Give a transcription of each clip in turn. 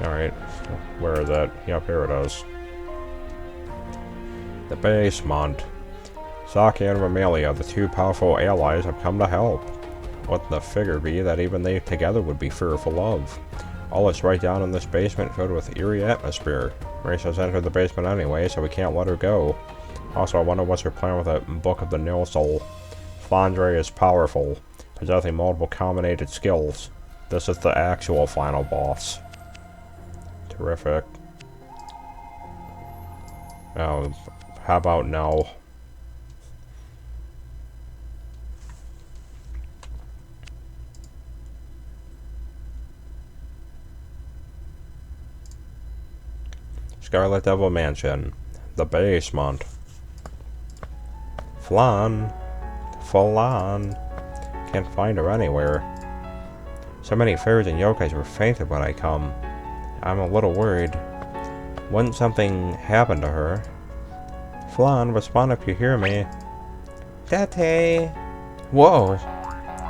Alright, where is it? Yep, here it is. The basement. Saki and Romelia, the two powerful allies, have come to help. Wouldn't the figure be that even they together would be fearful of? All is right down in this basement filled with eerie atmosphere. Grace has entered the basement anyway, so we can't let her go. Also, I wonder what's her plan with the Book of the Nil Soul. Flandre is powerful, possessing multiple combinated skills. This is the actual final boss. Terrific. Oh, how about no? Scarlet Devil Mansion. The basement. Flan. Can't find her anywhere. So many fairies and yokais were fainted when I come. I'm a little worried. Wouldn't something happen to her? Flan, respond if you hear me. Date! Whoa!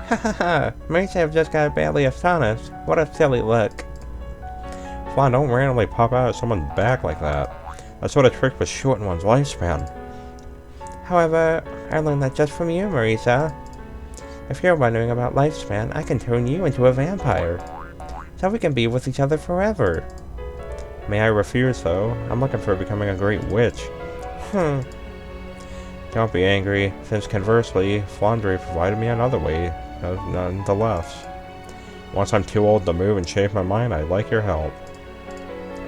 Hahaha! Mates have just got badly astonished. What a silly look. Flan, don't randomly pop out of someone's back like that. That sort of trick would shorten one's lifespan. However, I learned that just from you, Marisa. If you're wondering about lifespan, I can turn you into a vampire. So we can be with each other forever. May I refuse, though? I'm looking for becoming a great witch. Don't be angry, since conversely, Flandre provided me another way, nonetheless. Once I'm too old to move and change my mind, I'd like your help.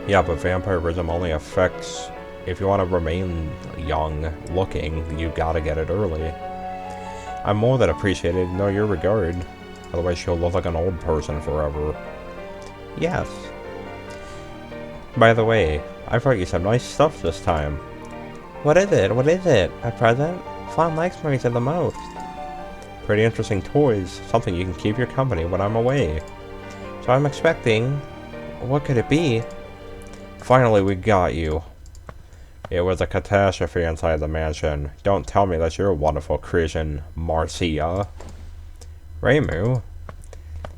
Yeah, but vampirism only affects... If you want to remain young looking, you gotta get it early. I'm more than appreciated to know your regard. Otherwise you'll look like an old person forever. Yes. By the way, I brought you some nice stuff this time. What is it? What is it? A present? Flan likes Marisa the most. Pretty interesting toys. Something you can keep your company when I'm away. So I'm expecting... What could it be? Finally, we got you. It was a catastrophe inside the mansion. Don't tell me that's your wonderful creation, Marcia. Reimu?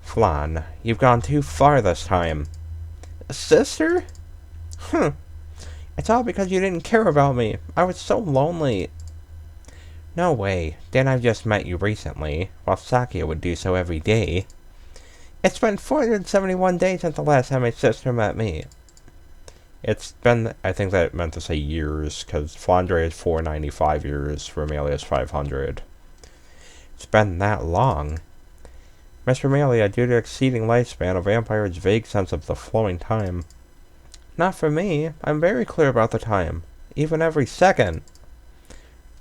Flan, you've gone too far this time. Sister? It's all because you didn't care about me. I was so lonely. No way. Then I've just met you recently, while Sakia would do so every day. It's been 471 days since the last time my sister met me. It's been, I think that meant to say years, because Flandre is 495 years, Romelia is 500. It's been that long. Miss Romelia, due to exceeding lifespan, a vampire's vague sense of the flowing time. Not for me. I'm very clear about the time. Even every second.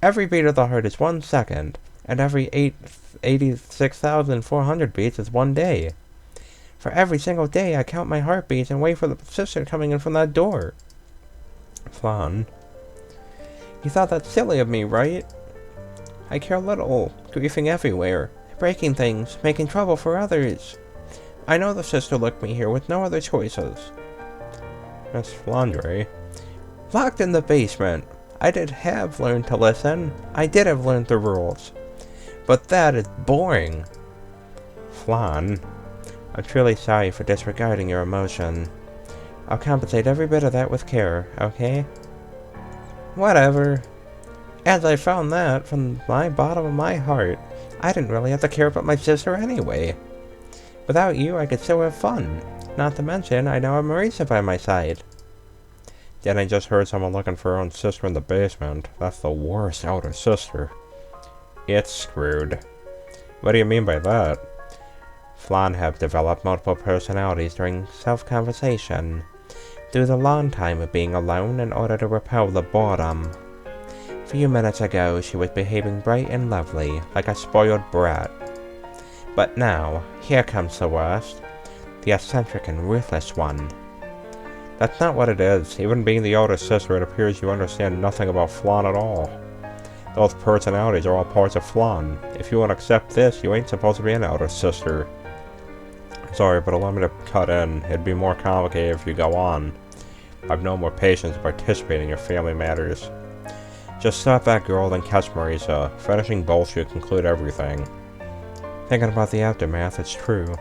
Every beat of the heart is 1 second, and every 86,400 beats is 1 day. For every single day, I count my heartbeats and wait for the sister coming in from that door. Flan. You thought that silly of me, right? I care little, griefing everywhere, breaking things, making trouble for others. I know the sister looked me here with no other choices. Miss Flandre. Locked in the basement. I did have learned to listen. I did have learned the rules. But that is boring. Flan. I'm truly sorry for disregarding your emotion. I'll compensate every bit of that with care, okay? Whatever. As I found that, from my bottom of my heart, I didn't really have to care about my sister anyway. Without you, I could still have fun. Not to mention, I now have Marisa by my side. Then I just heard someone looking for her own sister in the basement. That's the worst elder sister. It's screwed. What do you mean by that? Flan have developed multiple personalities during self-conversation, through the long time of being alone in order to repel the boredom. A few minutes ago, she was behaving bright and lovely, like a spoiled brat. But now, here comes the worst, the eccentric and ruthless one. That's not what it is. Even being the older sister, it appears you understand nothing about Flan at all. Those personalities are all parts of Flan. If you won't accept this, you ain't supposed to be an elder sister. Sorry, but allow me to cut in. It'd be more complicated if you go on. I've no more patience to participate in your family matters. Just stop that girl, then catch Marisa. Finishing both should conclude everything. Thinking about the aftermath, it's true.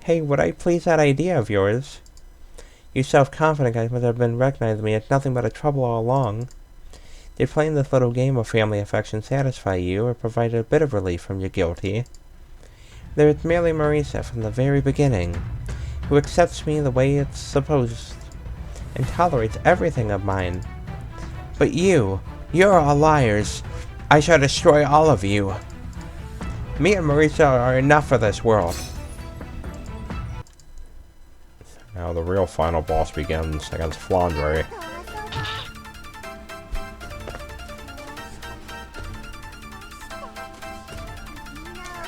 Hey, would I please that idea of yours? You self-confident guys must have been recognizing me as nothing but a trouble all along. Did playing this little game of family affection satisfy you, or provide a bit of relief from your guilty? There is merely Marisa from the very beginning, who accepts me the way it's supposed, and tolerates everything of mine. But you're all liars. I shall destroy all of you. Me and Marisa are enough for this world. Now the real final boss begins against Flandre.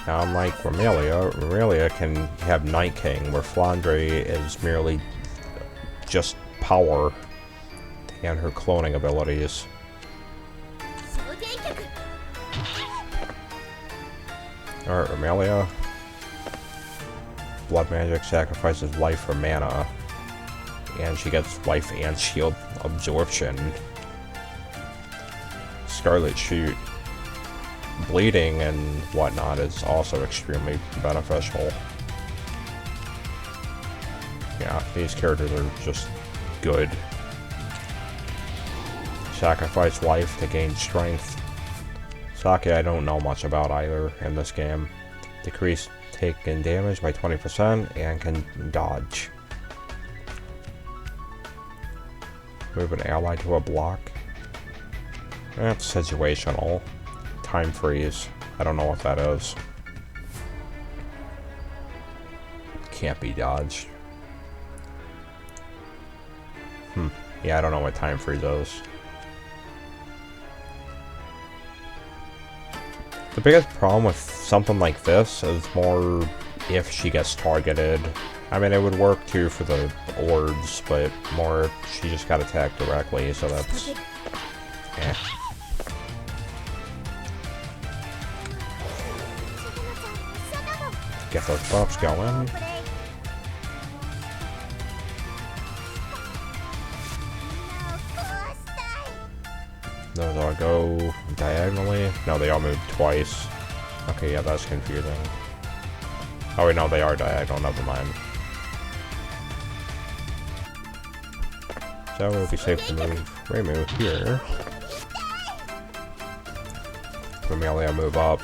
Now, unlike Remelia can have Night King, where Flandre is merely just power and her cloning abilities. Alright, Remelia. Blood magic sacrifices life for mana. And she gets life and shield absorption. Scarlet shoot. Bleeding and whatnot is also extremely beneficial. Yeah, these characters are just good. Sacrifice life to gain strength. Sake I don't know much about either in this game. Decrease taken damage by 20% and can dodge. Move an ally to a block. That's situational. Time freeze. I don't know what that is. Can't be dodged. Yeah, I don't know what time freeze is. The biggest problem with something like this is more if she gets targeted. I mean, it would work too for the orbs, but more if she just got attacked directly, so that's... eh. Get those buffs going. Those all go diagonally. No, they all move twice. Okay, yeah, that's confusing. Oh wait, no, they are diagonal, never mind. So it would be safe to remove here. Remelia move up.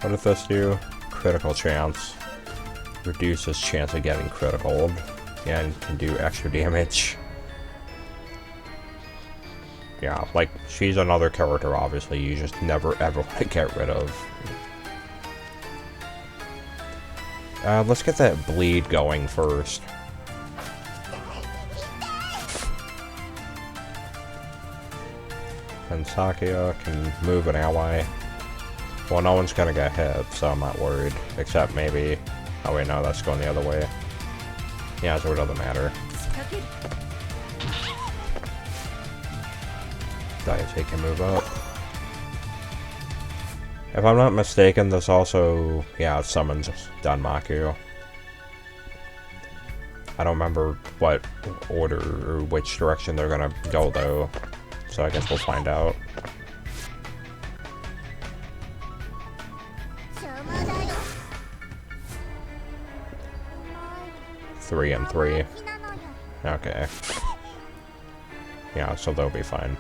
What does this do? Critical chance. Reduces chance of getting critical. And can do extra damage. Yeah, like, she's another character, obviously, you just never ever want to get rid of. Let's get that bleed going first. And Sakia can move an ally. Well, no one's gonna get hit, so I'm not worried. Except maybe... oh wait, no, that's going the other way. Yeah, so it doesn't matter. Daichi can move up. If I'm not mistaken, this also, yeah, summons Danmaku. I don't remember what order or which direction they're gonna go though, so I guess we'll find out. Three and 3. Okay. Yeah, so they'll be fine.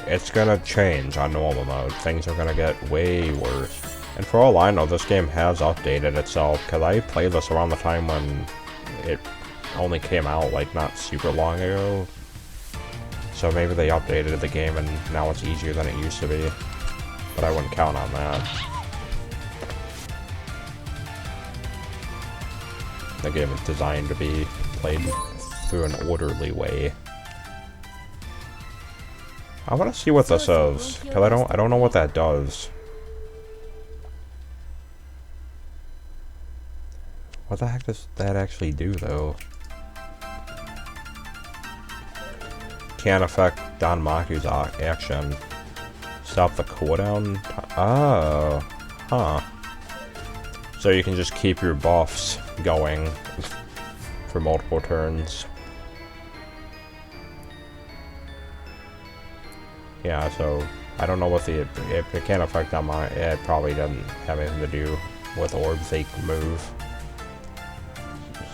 It's gonna change on normal mode. Things are gonna get way worse. And for all I know, this game has updated itself, because I played this around the time when it only came out, like, not super long ago. So maybe they updated the game and now it's easier than it used to be. But I wouldn't count on that. The game is designed to be played through an orderly way. I want to see what this is, because I don't know what that does. What the heck does that actually do, though? Can't affect Danmaku's action. Stop the cooldown? Oh, huh. So you can just keep your buffs going for multiple turns. Yeah, so I don't know what if it can't affect Danmaku, it probably doesn't have anything to do with orbs they move.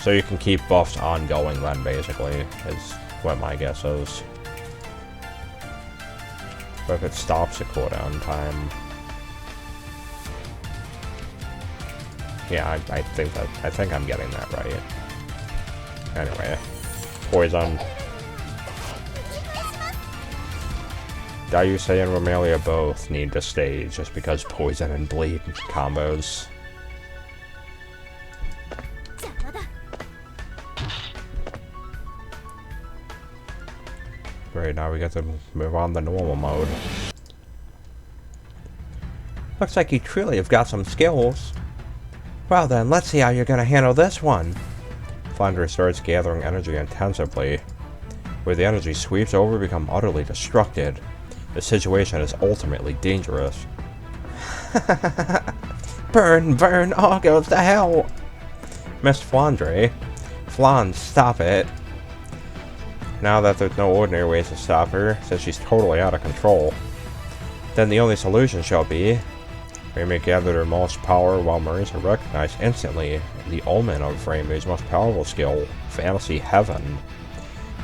So you can keep buffs ongoing then, basically, is what my guess is. But if it stops the cooldown time... Yeah, I think I'm getting that right. Anyway. Poison. Dayusei and Romelia both need to stay just because poison and bleed combos. Great, now we get to move on to normal mode. Looks like you truly have got some skills. Well then, let's see how you're gonna handle this one. Flandre starts gathering energy intensively. Where the energy sweeps over, become utterly destructed. The situation is ultimately dangerous. Burn, burn, all goes to hell! Miss Flandre. Flan, stop it. Now that there's no ordinary ways to stop her, since she's totally out of control, then the only solution shall be... Raimi gathered her most power while Marisa recognized instantly the omen of Raimi's most powerful skill, Fantasy Heaven.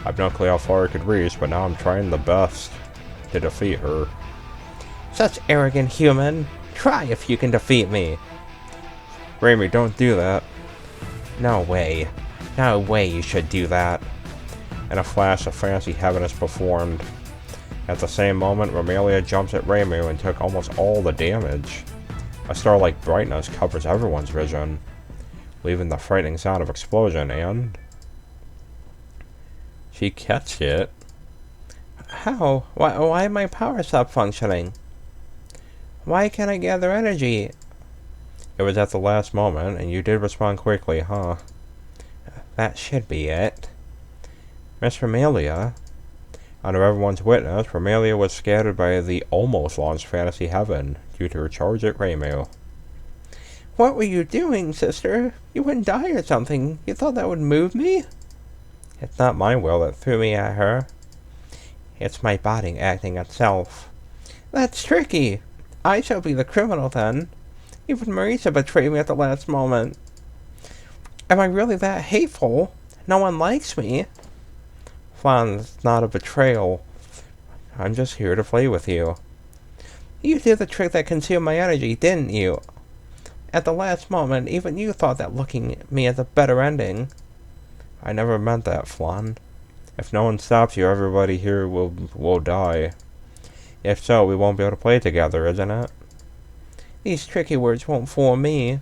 I've no clue how far it could reach, but now I'm trying the best to defeat her. Such arrogant human! Try if you can defeat me! Raimi, don't do that. No way. No way you should do that. In a flash, the Fantasy Heaven is performed. At the same moment, Romelia jumps at Raimi and took almost all the damage. A star-like brightness covers everyone's vision, leaving the frightening sound of explosion, and... She catched it. How? Why my power stop functioning? Why can't I gather energy? It was at the last moment, and you did respond quickly, huh? That should be it. Miss Romelia? Under everyone's witness, Romelia was scattered by the almost launched Fantasy Heaven due to her charge at Raimi. What were you doing, sister? You wouldn't die or something. You thought that would move me? It's not my will that threw me at her. It's my body acting itself. That's tricky. I shall be the criminal then. Even Marisa betrayed me at the last moment. Am I really that hateful? No one likes me. Flan, it's not a betrayal. I'm just here to play with you. You did the trick that consumed my energy, didn't you? At the last moment, even you thought that looking at me as a better ending. I never meant that, Flan. If no one stops you, everybody here will die. If so, we won't be able to play together, isn't it? These tricky words won't fool me.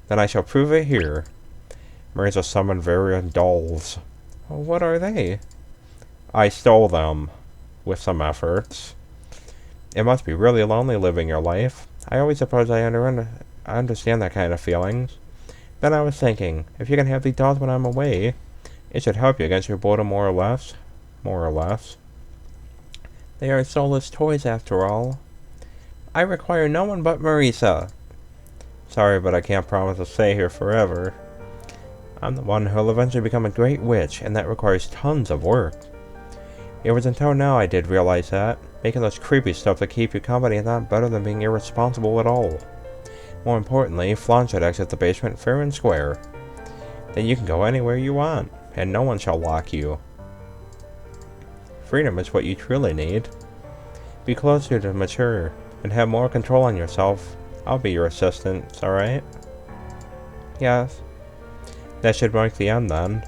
Then I shall prove it here. Marisa summoned various dolls. What are they? I stole them. With some efforts. It must be really lonely living your life. I always suppose I understand that kind of feelings. Then I was thinking, if you can have these dolls when I'm away, it should help you against your boredom more or less. More or less. They are soulless toys after all. I require no one but Marisa. Sorry, but I can't promise to stay here forever. I'm the one who'll eventually become a great witch, and that requires tons of work. It was until now I did realize that. Making those creepy stuff to keep you company is not better than being irresponsible at all. More importantly, Flan should exit the basement fair and square. Then you can go anywhere you want, and no one shall lock you. Freedom is what you truly need. Be closer to mature, and have more control on yourself. I'll be your assistant, alright? Yes. That should mark the end then.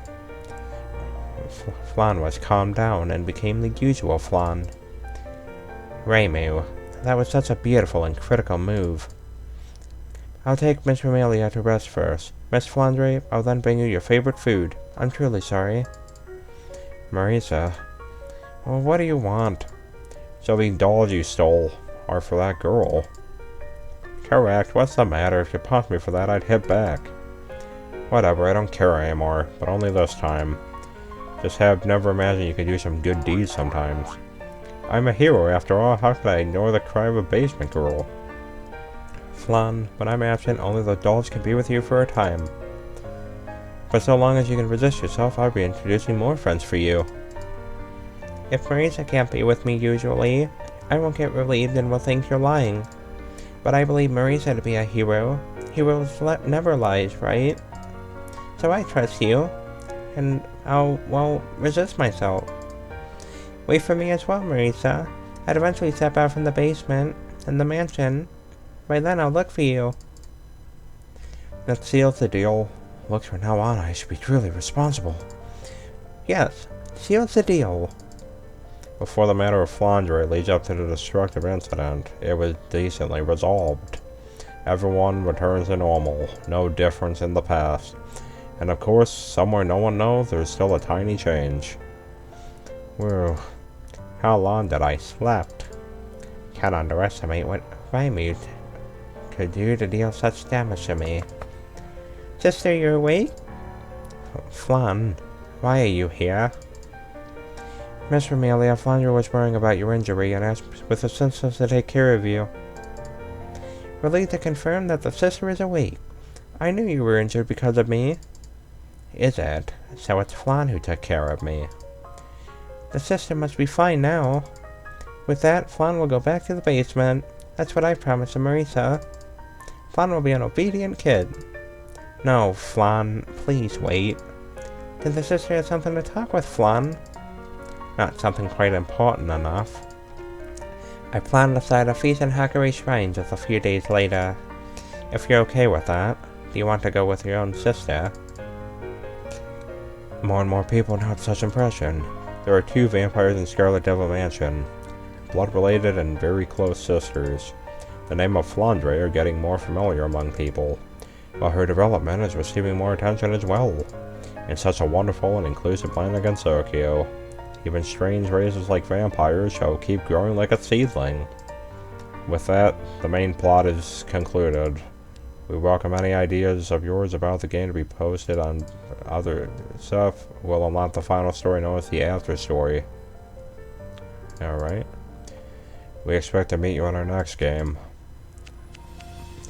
Flan was calmed down and became the usual Flan. Raimi, that was such a beautiful and critical move. I'll take Miss Romelia to rest first. Miss Flandre, I'll then bring you your favorite food. I'm truly sorry. Marisa, well, what do you want? So the dolls you stole are for that girl. Correct, what's the matter? If you punched me for that, I'd hit back. Whatever, I don't care anymore, but only this time. Just have never imagined you could do some good deeds sometimes. I'm a hero after all, how could I ignore the cry of a basement girl? Flan, when I'm absent, only the dolls can be with you for a time. But so long as you can resist yourself, I'll be introducing more friends for you. If Marisa can't be with me usually, I won't get relieved and will think you're lying. But I believe Marisa to be a hero, He will never lies, right? So I trust you, and I'll, well, resist myself. Wait for me as well, Marisa. I'd eventually step out from the basement and the mansion. By then I'll look for you. That seals the deal. Looks from now on I should be truly responsible. Yes, seals the deal. Before the matter of Flandre leads up to the destructive incident, it was decently resolved. Everyone returns to normal, no difference in the past. And of course, somewhere no one knows, there's still a tiny change. Whew, how long did I slept? Can't underestimate what Raimi could do to deal such damage to me. Sister, you're awake? Flan, why are you here? Miss Amelia, Flandre was worrying about your injury and asked with assistance to take care of you. Relieved to confirm that the sister is awake. I knew you were injured because of me. Is it? So it's Flan who took care of me. The sister must be fine now. With that, Flan will go back to the basement. That's what I promised to Marisa. Flan will be an obedient kid. No, Flan, please wait. Did the sister have something to talk with Flan? Not something quite important enough. I planned to start a feast in Hakari Shrine just a few days later. If you're okay with that, do you want to go with your own sister? More and more people now have such impression. There are 2 vampires in Scarlet Devil Mansion. Blood-related and very close sisters. The name of Flandre are getting more familiar among people, while her development is receiving more attention as well. In such a wonderful and inclusive planet like gensokyo, even strange races like vampires shall keep growing like a seedling. With that, the main plot is concluded. We welcome any ideas of yours about the game to be posted on other stuff. We'll unlock the final story known as the after story. Alright. We expect to meet you in our next game,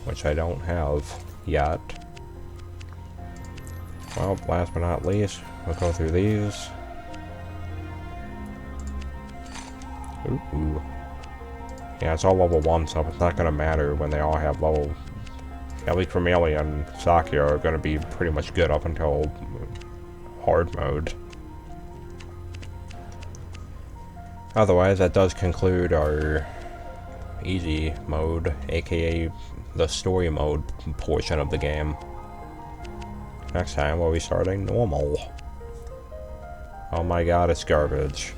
which I don't have yet. Well, last but not least, we'll go through these. Ooh. Yeah, it's all level 1 stuff. It's not going to matter when they all have level... At least Amelia and Sakya are going to be pretty much good up until hard mode. Otherwise, that does conclude our easy mode, aka the story mode portion of the game. Next time we'll be starting normal. Oh my god, it's garbage.